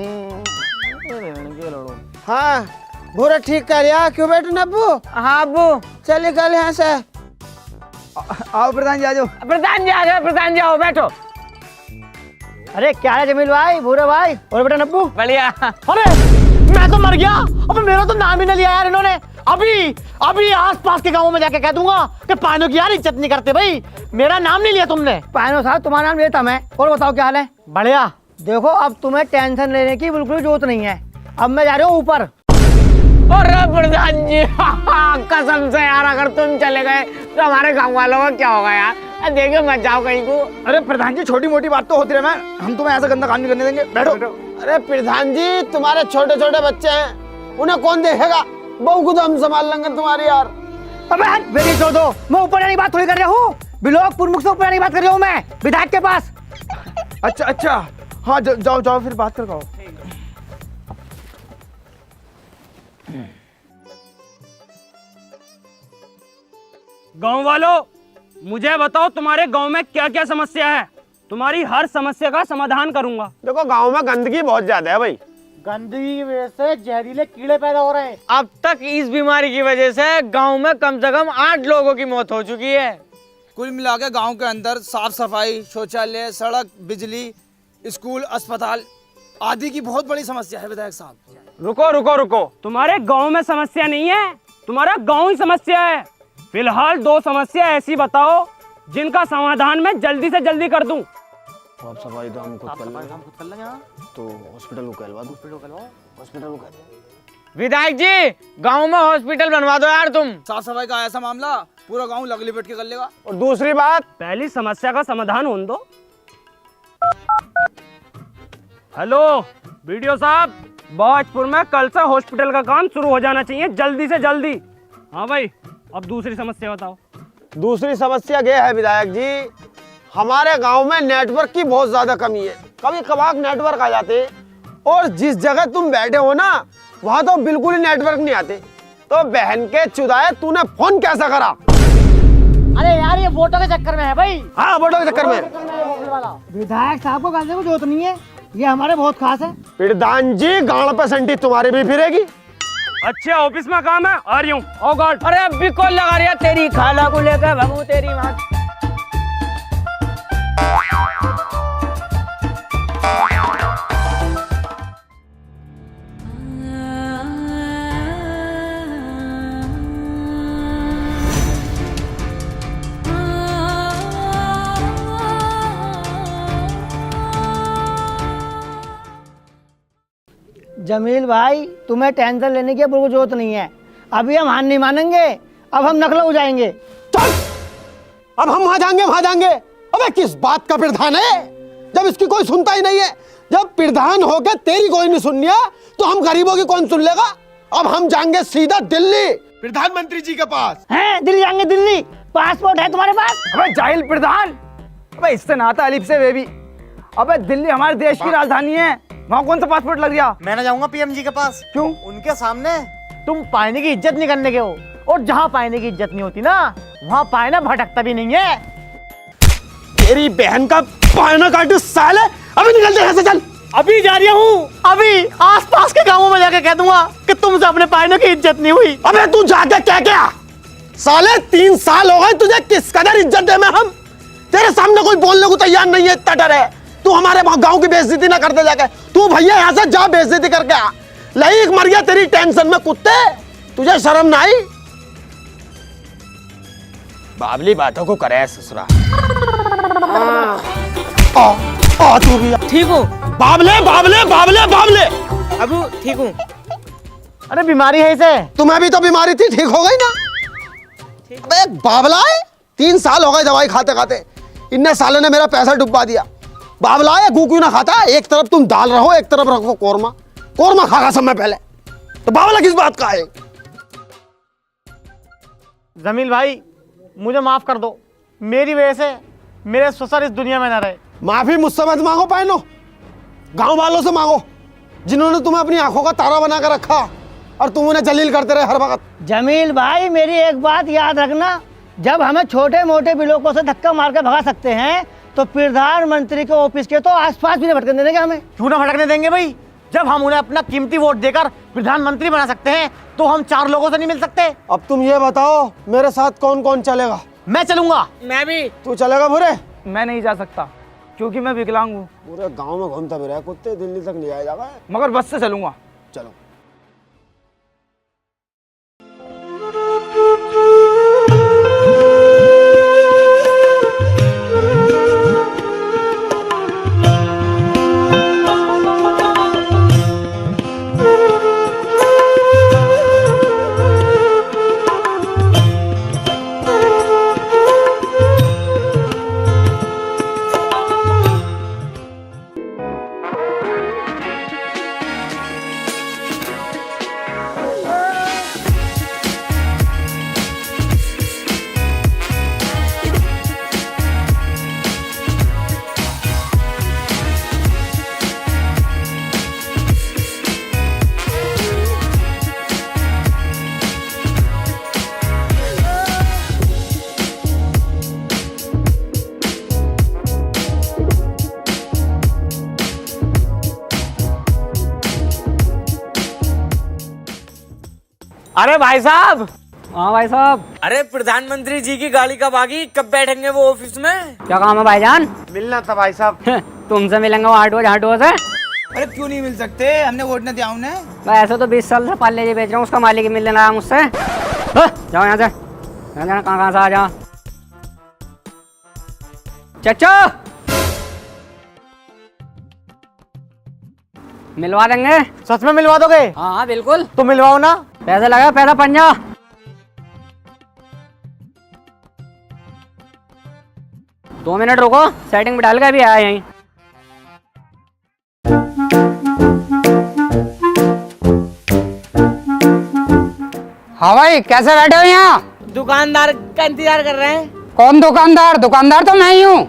हाँ भूरा ठीक कर या, क्यों बैठो ना अब्बू? हाँ अब्बू चलिए कल यहाँ से। आओ प्रधान जी आ जाओ। प्रधान जी आ जाओ, प्रधान जी आओ बैठो। अरे क्या है जमील भाई, भूरे भाई और बेटा नब्बू? बढ़िया। अरे मैं तो मर गया, अब मेरा तो नाम ही नहीं लिया यार इन्होंने। अभी अभी आसपास के गांवों में जाके कह दूंगा कि पाइनों की यार इज्जत नहीं करते भाई, मेरा नाम नहीं लिया तुमने। पायनो साहब तुम्हारा नाम लेता मैं। और बताओ क्या हाल है? बढ़िया। देखो अब तुम्हें टेंशन लेने की बिल्कुल जरूरत नहीं है, अब मैं जा रहा हूँ ऊपर। और प्रधान जी कसम से यार अगर तुम चले गए तो हमारे गांव वालों का क्या होगा यार? देखो मत जाओ कहीं को। अरे प्रधान जी छोटी मोटी बात तो होती रहे, मैं हम तुम्हें ऐसा गंदा काम नहीं करने देंगे, बैठो। अरे प्रधान जी तुम्हारे छोटे छोटे बच्चे हैं, उन्हें कौन देखेगा? बहू को तो हम संभाल लेंगे तुम्हारी यार। अबे मेरी छोड़ दो, मैं ऊपर जाने की बात थोड़ी कर रहा हूँ, ब्लॉक प्रमुख से ऊपर जाने की बात कर रहा हूँ मैं, विधायक के पास। अच्छा हाँ जाओ जाओ फिर बात कर पाओ। गांव वालों, मुझे बताओ तुम्हारे गांव में क्या क्या समस्या है, तुम्हारी हर समस्या का समाधान करूंगा। देखो गांव में गंदगी बहुत ज्यादा है भाई। गंदगी की वजह से जहरीले कीड़े पैदा हो रहे हैं। अब तक इस बीमारी की वजह से गांव में कम से कम 8 लोगों की मौत हो चुकी है। कुल मिला के गाँव के अंदर साफ सफाई, शौचालय, सड़क, बिजली, स्कूल, अस्पताल आदि की बहुत बड़ी समस्या है विधायक साहब। रुको रुको रुको, तुम्हारे गांव में समस्या नहीं है, तुम्हारा गांव ही समस्या है। फिलहाल 2 समस्या ऐसी बताओ जिनका समाधान मैं जल्दी से जल्दी कर दूं। साफ सफाई तो हम खुद कर लेंगे, तो हॉस्पिटल को कहलवा दो। हॉस्पिटल को विधायक जी गांव में हॉस्पिटल बनवा दो यार तुम। साफ सफाई का ऐसा मामला पूरा गाँव लग लिपट के कर लेगा। और दूसरी बात, पहली समस्या का समाधान होने दो। हेलो वीडियो साहब, बाजपुर में कल से हॉस्पिटल का काम शुरू हो जाना चाहिए, जल्दी से जल्दी। हाँ भाई, अब दूसरी समस्या बताओ। दूसरी समस्या ये है विधायक जी, हमारे गांव में नेटवर्क की बहुत ज्यादा कमी है। कभी कभार नेटवर्क आ जाते और जिस जगह तुम बैठे हो ना वहां तो बिल्कुल ही नेटवर्क नहीं आते। तो बहन के चुदाए तूने फोन कैसा करा? अरे यार ये वोटों के चक्कर में है भाई। हाँ वोटों के चक्कर में। विधायक साहब को कहने को जरूरत नहीं है, ये हमारे बहुत खास है। प्रधान जी गाड़ पे संटी तुम्हारी भी फिरेगी। अच्छा ऑफिस में काम है, आ रही हूँ। ओ गॉड, अरे अब भी कॉल लगा रही है तेरी खाला को लेकर भगू तेरी माँ। जमील भाई तुम्हें टेंशन लेने की बिल्कुल जरूरत नहीं है, अभी हम हार नहीं मानेंगे, अब हम नखला हो जाएंगे। चल अब हम वहां जाएंगे। अबे किस बात का प्रधान है जब इसकी कोई सुनता ही नहीं है? जब प्रधान होके तेरी कोई नहीं सुननी है तो हम गरीबों की कौन सुन लेगा? अब हम जाएंगे सीधा दिल्ली, प्रधानमंत्री जी के पास। हैं दिल्ली जाएंगे? दिल्ली पासपोर्ट है तुम्हारे पास? अबे जाहिल प्रधान, अबे इससे नाता अलीफ से वे भी। अबे दिल्ली हमारे देश की राजधानी है, वहाँ कौन सा पासपोर्ट लग गया? मैं ना जाऊंगा पीएम जी के पास। क्यों? उनके सामने तुम पाइने की इज्जत नहीं करने के हो, और जहाँ पाइने की इज्जत नहीं होती ना वहाँ पाइना भटकता भी नहीं है। तेरी बहन का पायना काटू साले, अभी निकलते यहाँ से, चल। अभी जा रही हूँ, अभी आसपास के गांवों में जाके कह दूंगा कि तुमसे अपने पाइनों की इज्जत नहीं हुई। अबे तू जाके क्या साले 3 साल हो गए तुझे, किस कदर इज्जत दे में हम? तेरे सामने कोई बोलने को तैयार नहीं है, इतना डर है। तू हमारे गांव की बेइज्जती ना करते जाके। तू भैया यहाँ से जा, बेइज्जती करके आ। लईक मर गया तेरी टेंशन में कुत्ते, तुझे शर्म ना आई? बाबली बातों को करे ससुरा। तू भी ठीक हूँ बाबले बाबले बाबले बाबले। अबू, ठीक हूँ। अरे बीमारी है इसे। तुम्हें भी तो बीमारी थी, ठीक हो गई ना? अबे बाबला है, 3 साल हो गए दवाई खाते खाते, इन्ने सालों ने मेरा पैसा डुबा दिया। बाबला है, गू क्यों ना खाता? एक तरफ तुम दाल रहो, एक तरफ रखो कोरमा खागा समय पहले, तो बाबला किस बात का है? जमील भाई मुझे माफ कर दो, मेरी वजह से मेरे ससुर इस दुनिया में न रहे। माफी मुझसे मत मांगो पायनो, गांव वालों से मांगो जिन्होंने तुम्हें अपनी आंखों का तारा बना कर रखा और तुम उन्हें जलील करते रहे हर वक्त। जमील भाई मेरी एक बात याद रखना, जब हमें छोटे मोटे बिलोकों से धक्का मार के भगा सकते हैं तो प्रधानमंत्री के ऑफिस के तो आसपास भी नहीं भटकने देंगे हमें। क्यों ना भटकने देंगे भाई? जब हम उन्हें अपना कीमती वोट देकर प्रधानमंत्री बना सकते हैं तो हम 4 लोगों से नहीं मिल सकते? अब तुम ये बताओ मेरे साथ कौन कौन चलेगा? मैं चलूंगा। मैं भी। तू चलेगा बुरे? मैं नहीं जा सकता। क्योंकि मैं विकलांग हूँ। पूरे गांव में घूमता भी रहा कुत्ते, दिल्ली तक नहीं आया जाएगा। मगर बस से चलूंगा। चलो। अरे भाई साहब। हाँ भाई साहब। अरे प्रधानमंत्री जी की गाड़ी कब आ गई, कब बैठेंगे वो ऑफिस में? क्या काम है भाईजान? मिलना था भाई साहब। तुमसे मिलेंगे वो 8 बजे। अरे क्यों नहीं मिल सकते, हमने वोट न दिया उन्हें। मैं ऐसे तो 20 साल से पाले जी बेच रहा हूँ, उसका मालिक ही मिल लेना मुझसे। जाओ यहाँ से, यहाँ जाना, कहाँ से आ जाओ। चच्चो मिलवा देंगे। सच में मिलवा दोगे? हाँ हाँ बिल्कुल। तो मिलवाओ ना। पैसे लगा, पैसा पंजा। 2 मिनट रुको, सेटिंग में डाल के अभी आया यहीं। हाँ भाई, कैसे बैठे हो यहाँ? दुकानदार का इंतजार कर रहे हैं। कौन दुकानदार? दुकानदार तो मैं ही हूँ।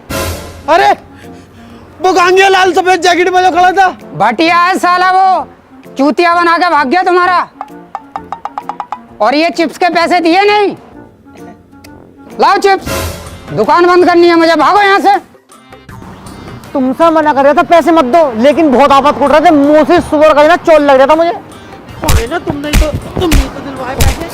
अरे वो गांधी लाल सफेद जैकेट में जो खड़ा था। भटिया है साला, वो चूतिया बना के भाग गया तुम्हारा। और ये चिप्स के पैसे दिए नहीं। लाओ चिप्स, दुकान बंद करनी है मुझे, भागो यहाँ से। तुमसे मना कर रहा था पैसे मत दो, लेकिन बहुत आफत कुट रहे थे, मुंह से सुअर का ना चोल लग रहा था मुझे। ना तुमने तो दिलवाए पैसे।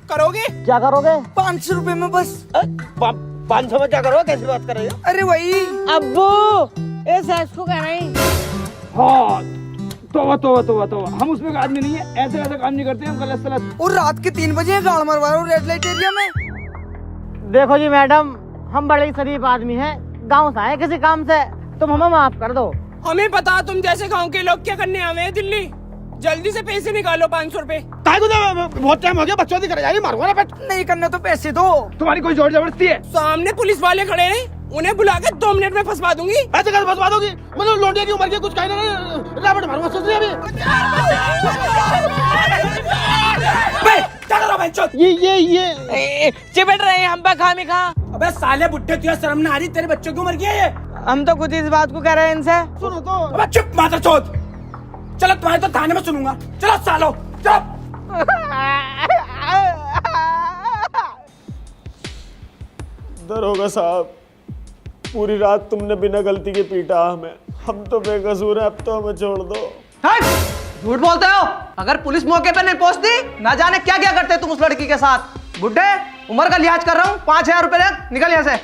करोगे? क्या करोगे? 500 रुपए में बस। 500 में क्या करो, कैसी बात कर रहे हो? अरे वही अब्बू ऐसा इसको कह रही। हाँ, तो हम उसमें आदमी नहीं है, ऐसे ऐसा काम नहीं करते हम, गलत सलत। और रात के 3 बजे गाड़ मरवा रहा हूँ रेड लाइट एरिया में। देखो जी मैडम, हम बड़े ही शरीफ आदमी हैं, गांव से आए किसी काम से, तुम हमें माफ कर दो। हमें पता तुम जैसे गांव के लोग क्या करने आवे हैं दिल्ली। जल्दी से पैसे निकालो 500 रुपए। बहुत टाइम हो गया, बच्चों की कर मारूंगा ना। नहीं करना तो पैसे दो। तुम्हारी कोई जोर जबरदस्ती है? सामने पुलिस वाले खड़े हैं, उन्हें बुला के 2 मिनट में फंसवा दूंगी। ऐसे कैसे फंसवा दोगी? मतलब लौंडिया की उम्र के कुछ कहने रावण मारूंगा, सोच रही अभी। ये चिपट रहे हैं हम पे खामी खा। अबे साले बुड्ढे, तुझे शर्म ना आ रही? तेरे बच्चों की उम्र की है ये? हम तो खुद इस बात को कह रहे हैं इनसे। सुनो तो। अबे चुप मादरचोद। चलो तुम्हारे तो थाने में सुनूंगा। चलो सालो, चुप। दरोगा साहब, पूरी रात तुमने बिना गलती के पीटा हमें। हम तो बेकसूर हैं, अब तो हमें छोड़ दो। झूठ बोलते हो। अगर पुलिस मौके पे नहीं पहुंचती, ना जाने क्या क्या करते तुम उस लड़की के साथ। बुड्ढे, उम्र का लिहाज कर रहा हूँ, 5000 रुपए ले, निकल यहाँ से।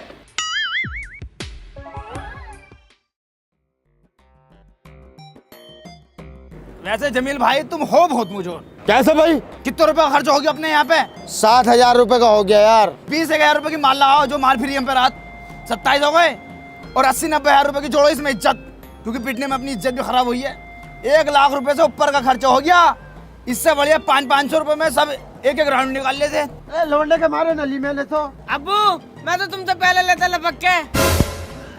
वैसे जमील भाई तुम हो बहुत मुझोर। कैसे भाई? कितने रुपए खर्च हो गया अपने यहाँ पे? 60,000 रुपए का हो गया यार। 20,000 रुपए की माल लगाओ, जो माल फ्री हम पे रात 27 हो गए। और 80-90,000 रुपए की जोड़ो इसमें इज्जत, क्योंकि पिटने में अपनी इज्जत भी खराब हुई है। 1 लाख रुपए से ऊपर का खर्चा हो गया। इससे बढ़िया 500-500 रुपए में सब एक राउंड निकाल लेते। लौंडे के मारे नली में ले तो। अब्बू मैं तो तुमसे पहले लेता लपक के।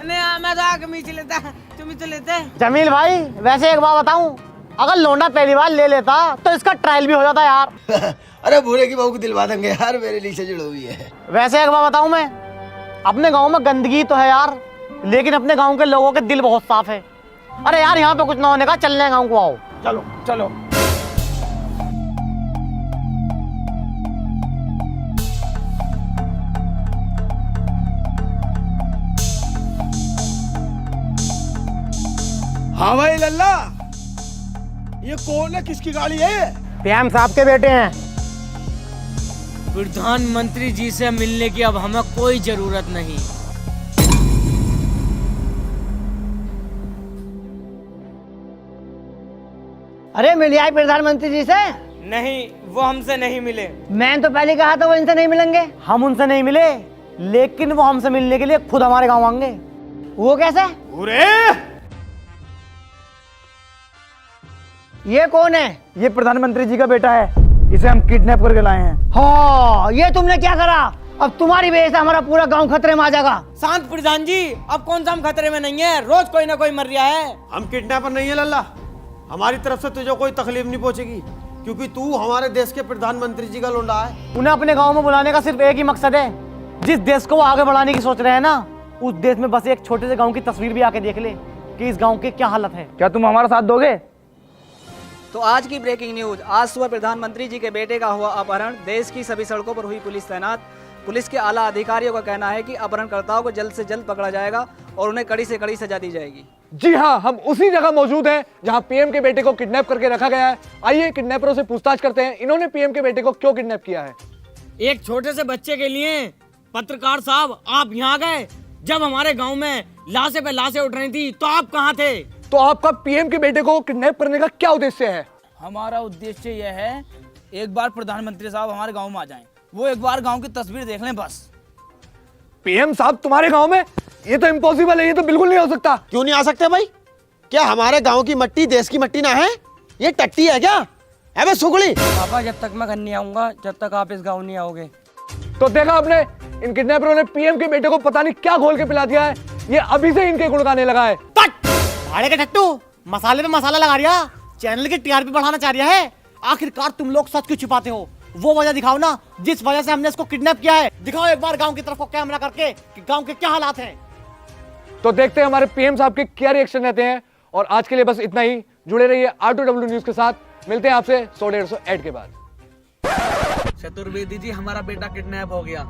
नहीं मैं तो आगे नीचे लेता, तुम ही तो लेते। जमील भाई, वैसे एक बात बताऊं, अगर लौंडा पहली बार ले लेता तो इसका ट्रायल भी हो जाता यार। अरे भूरे की बहू को दिलवा देंगे यार, मेरे लिए से जुड़ी हुई है। वैसे एक बात बताऊं मैं, अपने गांव में गंदगी तो है यार, लेकिन अपने गांव के लोगों के दिल बहुत साफ है। अरे यार यहाँ पे कुछ ना होने का, चलने गांव को आओ। चलो चलो। हाँ भाई लल्ला, ये कौन है, किसकी गाड़ी है? पीएम साहब के बेटे हैं। प्रधानमंत्री जी से मिलने की अब हमें कोई जरूरत नहीं। अरे मिल आए प्रधानमंत्री जी से? नहीं, वो हमसे नहीं मिले। मैंने तो पहले कहा था वो इनसे नहीं मिलेंगे। हम उनसे नहीं मिले, लेकिन वो हमसे मिलने के लिए खुद हमारे गांव आएंगे। वो कैसे? अरे ये कौन है? ये प्रधानमंत्री जी का बेटा है, इसे हम किडनैप करके लाए हैं। हाँ, ये तुमने क्या करा? अब तुम्हारी वजह से हमारा पूरा गांव खतरे में आ जाएगा। शांत प्रधान जी, अब कौन सा हम खतरे में नहीं है, रोज कोई ना कोई मर रहा है। हम किडनैपर नहीं है लल्ला, हमारी तरफ से तुझे कोई तकलीफ नहीं पहुंचेगी, क्योंकि तू हमारे देश के प्रधानमंत्री जी का लोंडा है। उन्हें अपने गांव में बुलाने का सिर्फ एक ही मकसद है, जिस देश को वो आगे बढ़ाने की सोच रहे हैं ना, उस देश में बस एक छोटे से गांव की तस्वीर भी आके देख ले कि इस गांव की क्या हालत है। क्या तुम हमारा साथ दोगे? तो आज की ब्रेकिंग न्यूज। आज सुबह प्रधानमंत्री जी के बेटे का हुआ अपहरण। देश की सभी सड़कों पर हुई पुलिस तैनात। पुलिस के आला अधिकारियों का कहना है कि अपहरणकर्ताओं को जल्द से जल्द पकड़ा जाएगा और उन्हें कड़ी से कड़ी सजा दी जाएगी। जी हाँ, हम उसी जगह मौजूद हैं जहां पीएम के बेटे को किडनैप करके रखा गया है। आइए किडनैपरों से पूछताछ करते हैं, इन्होंने पीएम के बेटे को क्यों किडनैप किया है। एक छोटे से बच्चे के लिए पत्रकार साहब आप यहाँ गए, जब हमारे गांव में लाशें पे लाशें उठ रही थी तो आप कहाँ थे? तो आपका पीएम के बेटे को किडनैप करने का क्या उद्देश्य है? हमारा उद्देश्य यह है, एक बार प्रधानमंत्री साहब हमारे गांव में आ जाएं, वो एक बार गांव की तस्वीर देख लें बस। पीएम साहब तुम्हारे गांव में? ये तो इम्पॉसिबल है, ये तो बिल्कुल नहीं हो सकता। क्यों नहीं आ सकते भाई? क्या हमारे गांव की मट्टी देश की मट्टी ना है? ये टट्टी है क्या? है बे सुगड़ी। पापा, जब तक मैं घर नहीं आऊंगा, जब तक आप इस गाँव नहीं आओगे। तो देखा आपने, इन किडनैपरों ने पीएम के बेटे को पता नहीं क्या घोल के पिला दिया है। ये अभी से इनके गुण गाने लगा है। भाड़े के टट्टू, मसाले पे मसाला लगा रिया, चैनल की टीआरपी बढ़ाना चाह रहा है। आखिरकार तुम लोग सच क्यों छिपाते हो? वो वजह दिखाओ ना, जिस वजह से हमने इसको किडनैप किया है। दिखाओ एक बार गांव की तरफ को कैमरा करके कि गांव के क्या हालात हैं। तो देखते हैं हमारे पीएम साहब के क्या रिएक्शन रहते हैं। और आज के लिए बस इतना ही। जुड़े रहिए R2W न्यूज के साथ। मिलते हैं आपसे 100-150 ऐड के बाद। चतुर्वेदी जी, हमारा बेटा किडनैप हो गया,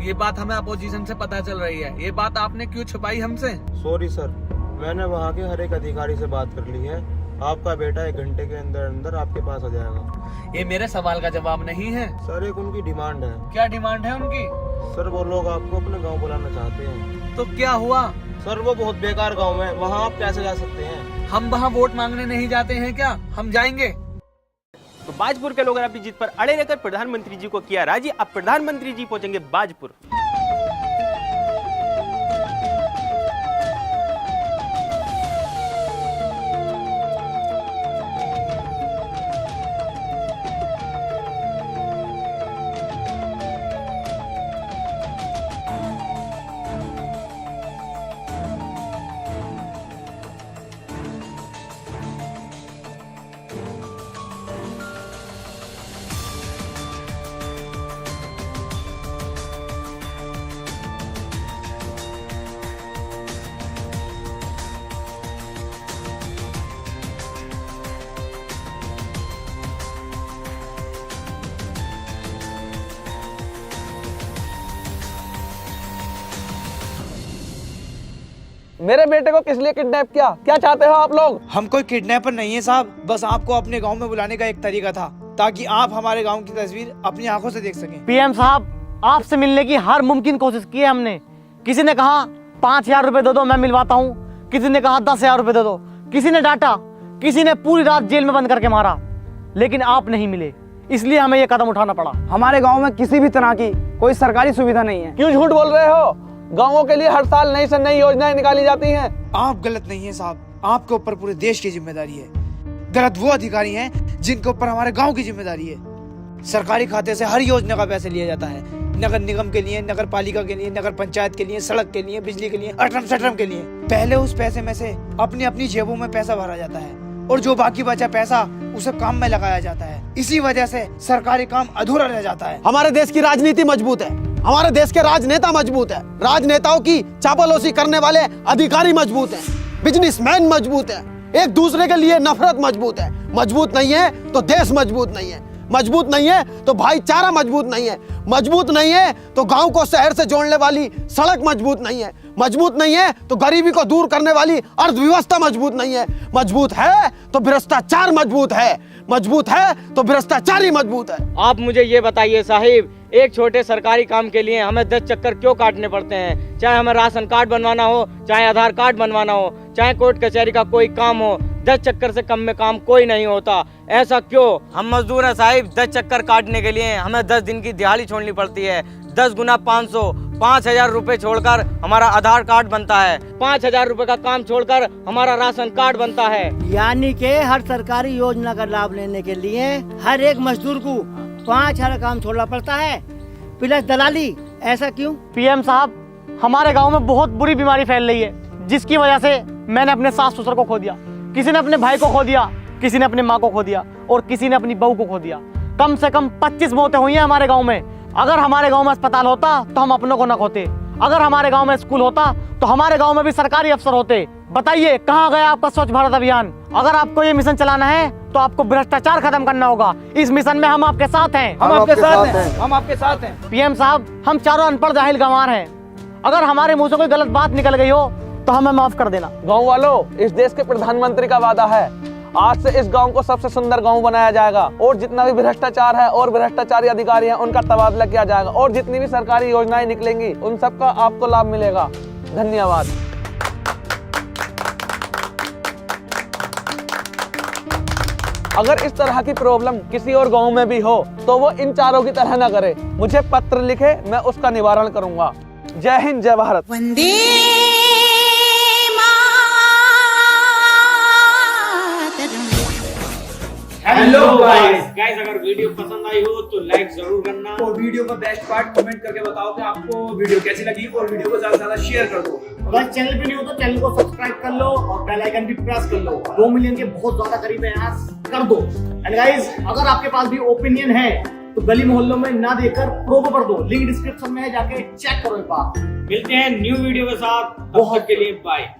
ये बात हमें अपोजिशन से पता चल रही है। ये बात आपने क्यों छुपाई हमसे? सॉरी सर, मैंने वहाँ के हर एक अधिकारी से बात कर ली है। आपका बेटा 1 घंटे के अंदर अंदर आपके पास आ जाएगा। ये मेरे सवाल का जवाब नहीं है सर, एक उनकी डिमांड है। क्या डिमांड है उनकी? सर, वो लोग आपको अपने गांव बुलाना चाहते हैं। तो क्या हुआ? सर, वो बहुत बेकार गांव है, वहाँ आप कैसे जा सकते हैं? हम वहाँ वोट मांगने नहीं जाते हैं क्या? हम जाएंगे। तो बाजपुर के लोगों ने अपनी जीत पर अड़े रहकर प्रधानमंत्री जी को किया राजी। अब प्रधानमंत्री जी पहुंचेंगे बाजपुर। मेरे बेटे को किस लिए किडनैप किया? क्या चाहते हो आप लोग? हम कोई किडनैपर नहीं है साहब, बस आपको अपने गांव में बुलाने का एक तरीका था, ताकि आप हमारे गांव की तस्वीर अपनी आंखों से देख सकें। पीएम साहब, आपसे मिलने की हर मुमकिन कोशिश की है हमने। किसी ने कहा 5,000 रुपए दे दो, मैं मिलवाता हूँ। किसी ने कहा 10,000 रुपए दे दो। किसी ने डांटा, किसी ने पूरी रात जेल में बंद करके मारा, लेकिन आप नहीं मिले, इसलिए हमें ये कदम उठाना पड़ा। हमारे गांव में किसी भी तरह की कोई सरकारी सुविधा नहीं है। क्यों झूठ बोल रहे हो? गांवों के लिए हर साल नई से नई योजनाएं निकाली जाती हैं। आप गलत नहीं है साहब, आपके ऊपर पूरे देश की जिम्मेदारी है। गलत वो अधिकारी हैं जिनके ऊपर हमारे गांव की जिम्मेदारी है। सरकारी खाते से हर योजना का पैसे लिया जाता है, नगर निगम के लिए, नगर पालिका के लिए, नगर पंचायत के लिए, सड़क के लिए, बिजली के लिए, अटरम सटरम के लिए। पहले उस पैसे में से अपनी अपनी जेबों में पैसा भरा जाता है और जो बाकी बचा पैसा उसे काम में लगाया जाता है। इसी वजह से सरकारी काम अधूरा रह जाता है। हमारे देश की राजनीति मजबूत है, हमारे देश के राजनेता मजबूत है, राजनेताओं की चापलूसी करने वाले अधिकारी मजबूत हैं, बिजनेसमैन मजबूत है, एक दूसरे के लिए नफरत मजबूत है। मजबूत नहीं है तो देश मजबूत नहीं है, मजबूत नहीं है तो भाईचारा मजबूत नहीं है, मजबूत नहीं है तो गांव को शहर से जोड़ने वाली सड़क मजबूत नहीं है, मजबूत नहीं है तो गरीबी को दूर करने वाली अर्थव्यवस्था मजबूत नहीं है। मजबूत है तो भ्रष्टाचार मजबूत है, मजबूत है तो भ्रष्टाचारी मजबूत है। आप मुझे ये बताइए साहिब, एक छोटे सरकारी काम के लिए हमें 10 चक्कर क्यों काटने पड़ते हैं? चाहे हमें राशन कार्ड बनवाना हो, चाहे आधार कार्ड बनवाना हो, चाहे कोर्ट कचहरी का कोई काम हो, 10 चक्कर से कम में काम कोई नहीं होता। ऐसा क्यों? हम मजदूर हैं साहिब, 10 चक्कर काटने के लिए हमें 10 दिन की दिहाड़ी छोड़नी पड़ती है। 10 गुना 500, 5,000 रुपए छोड़कर हमारा आधार कार्ड बनता है। 5,000 रुपए का काम छोड़कर हमारा राशन कार्ड बनता है। यानी कि हर सरकारी योजना का लाभ लेने के लिए हर एक मजदूर को 5,000 काम छोड़ना पड़ता है, प्लस दलाली। ऐसा क्यों? पीएम साहब, हमारे गांव में बहुत बुरी बीमारी फैल रही है, जिसकी वजह से मैंने अपने सास ससुर को खो दिया, किसी ने अपने भाई को खो दिया, किसी ने अपनी माँ को खो दिया और किसी ने अपनी बहू को खो दिया। कम से कम 25 मौतें हुई हैं हमारे गांव में। अगर हमारे गांव में अस्पताल होता तो हम अपनों को न खोते, अगर हमारे गांव में स्कूल होता तो हमारे गांव में भी सरकारी अफसर होते। बताइए कहाँ गया आपका स्वच्छ भारत अभियान? अगर आपको ये मिशन चलाना है तो आपको भ्रष्टाचार खत्म करना होगा। इस मिशन में हम आपके साथ हैं। हम आपके साथ हैं, हम आपके साथ हैं। पीएम साहब, हम चारों अनपढ़ जाहिल गंवार हैं। अगर हमारे मुंह से कोई गलत बात निकल गई हो तो हमें माफ कर देना। गांव वालों, इस देश के प्रधानमंत्री का वादा है, आज से इस गांव को सबसे सुंदर गांव बनाया जाएगा और जितना भी भ्रष्टाचार है और भ्रष्टाचारी अधिकारी हैं उनका तबादला किया जाएगा और जितनी भी सरकारी योजनाएं निकलेंगी उन सब का आपको लाभ मिलेगा। धन्यवाद। अगर इस तरह की प्रॉब्लम किसी और गांव में भी हो तो वो इन चारों की तरह ना करे, मुझे पत्र लिखे, मैं उसका निवारण करूंगा। जय हिंद, जय भारत। हेलो गाइस, अगर वीडियो पसंद आई हो तो लाइक जरूर करना और वीडियो का बेस्ट पार्ट कमेंट करके बताओ कि आपको वीडियो कैसी लगी और वीडियो को ज्यादा से ज्यादा शेयर कर दो। अगर चैनल पे नहीं हो तो चैनल को सब्सक्राइब कर लो और बेल आइकन भी प्रेस कर लो। 2 मिलियन के बहुत ज्यादा करीब है यहाँ, कर दो। एंड गाइस, अगर आपके पास भी ओपिनियन है तो गली मोहल्लों में ना देकर प्रोमो कर दो, लिंक डिस्क्रिप्शन में है, जाके चेक करो एक बार। मिलते हैं न्यू वीडियो के साथ, तब तक के लिए बाय।